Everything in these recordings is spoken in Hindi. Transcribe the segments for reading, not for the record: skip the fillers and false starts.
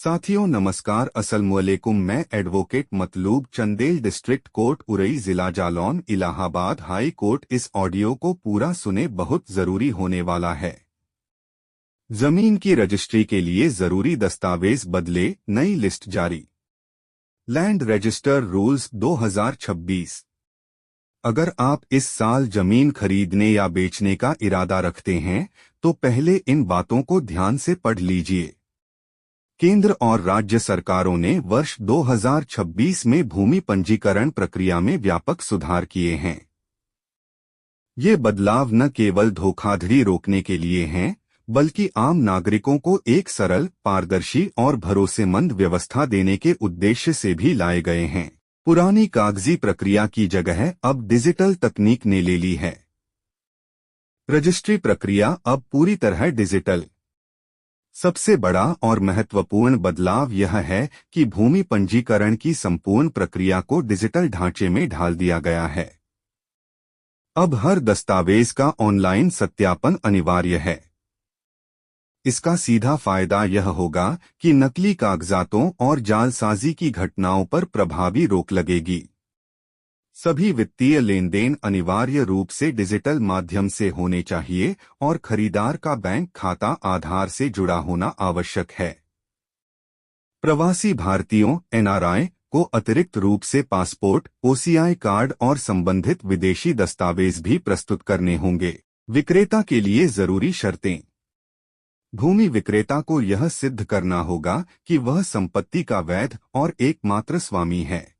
साथियों नमस्कार अस्सलामुअलैकुम। मैं advocate Matloob Chandel, district court Orai, जिला जालौन, इलाहाबाद हाई कोर्ट। इस ऑडियो को पूरा सुने, बहुत जरूरी होने वाला है। जमीन की रजिस्ट्री के लिए जरूरी दस्तावेज बदले, नई लिस्ट जारी। Land register rules 2026। अगर आप इस साल जमीन खरीदने या बेचने का इरादा रखते हैं तो पहले इन बातों को ध्यान से पढ़ लीजिए। केंद्र और राज्य सरकारों ने वर्ष 2026 में भूमि पंजीकरण प्रक्रिया में व्यापक सुधार किए हैं। ये बदलाव न केवल धोखाधड़ी रोकने के लिए हैं, बल्कि आम नागरिकों को एक सरल, पारदर्शी और भरोसेमंद व्यवस्था देने के उद्देश्य से भी लाए गए हैं। पुरानी कागजी प्रक्रिया की जगह अब डिजिटल तकनीक ने ले ली है। रजिस्ट्री प्रक्रिया अब पूरी तरह डिजिटल। सबसे बड़ा और महत्वपूर्ण बदलाव यह है कि भूमि पंजीकरण की संपूर्ण प्रक्रिया को डिजिटल ढांचे में ढाल दिया गया है। अब हर दस्तावेज का ऑनलाइन सत्यापन अनिवार्य है। इसका सीधा फायदा यह होगा कि नकली कागजातों और जालसाजी की घटनाओं पर प्रभावी रोक लगेगी। सभी वित्तीय लेनदेन अनिवार्य रूप से डिजिटल माध्यम से होने चाहिए और खरीदार का बैंक खाता आधार से जुड़ा होना आवश्यक है। प्रवासी भारतीयों (NRI) को अतिरिक्त रूप से पासपोर्ट, OCI कार्ड और संबंधित विदेशी दस्तावेज भी प्रस्तुत करने होंगे। विक्रेता के लिए जरूरी शर्तें। भूमि विक्रेता को यह सिद्ध करना होगा कि वह संपत्ति का वैध और एकमात्र स्वामी है।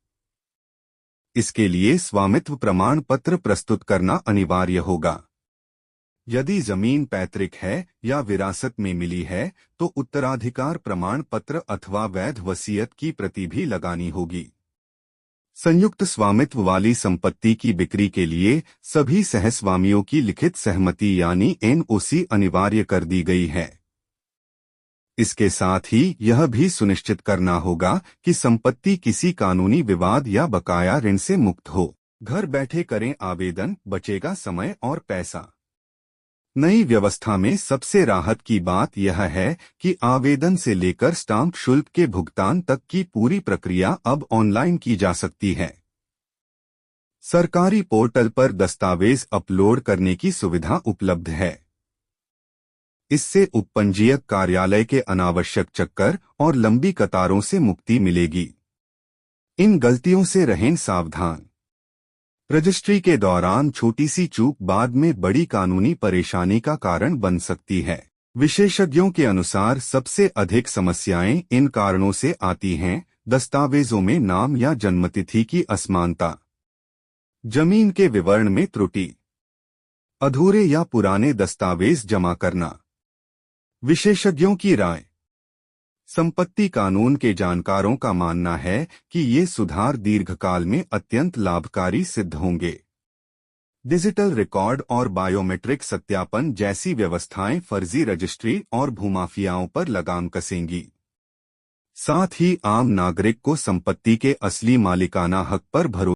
इसके लिए स्वामित्व प्रमाण पत्र प्रस्तुत करना अनिवार्य होगा। यदि जमीन पैतृक है या विरासत में मिली है तो उत्तराधिकार प्रमाण पत्र अथवा वैध वसीयत की प्रति भी लगानी होगी। संयुक्त स्वामित्व वाली संपत्ति की बिक्री के लिए सभी सहस्वामियों की लिखित सहमति यानी NOC अनिवार्य कर दी गई है। इसके साथ ही यह भी सुनिश्चित करना होगा कि संपत्ति किसी कानूनी विवाद या बकाया ऋण से मुक्त हो। घर बैठे करें आवेदन, बचेगा समय और पैसा। नई व्यवस्था में सबसे राहत की बात यह है कि आवेदन से लेकर स्टाम्प शुल्क के भुगतान तक की पूरी प्रक्रिया अब ऑनलाइन की जा सकती है। सरकारी पोर्टल पर दस्तावेज अपलोड करने की सुविधा उपलब्ध है। इससे उपपंजीयक कार्यालय के अनावश्यक चक्कर और लंबी कतारों से मुक्ति मिलेगी। इन गलतियों से रहें सावधान। रजिस्ट्री के दौरान छोटी सी चूक बाद में बड़ी कानूनी परेशानी का कारण बन सकती है। विशेषज्ञों के अनुसार सबसे अधिक समस्याएं इन कारणों से आती हैं: दस्तावेजों में नाम या जन्मतिथि की असमानता, जमीन के विवरण में त्रुटि, अधूरे या पुराने दस्तावेज जमा करना। विशेषज्ञों की राय। संपत्ति कानून के जानकारों का मानना है कि ये सुधार दीर्घकाल में अत्यंत लाभकारी सिद्ध होंगे। डिजिटल रिकॉर्ड और बायोमेट्रिक सत्यापन जैसी व्यवस्थाएं फर्जी रजिस्ट्री और भूमाफियाओं पर लगाम कसेंगी। साथ ही आम नागरिक को संपत्ति के असली मालिकाना हक पर भरोसा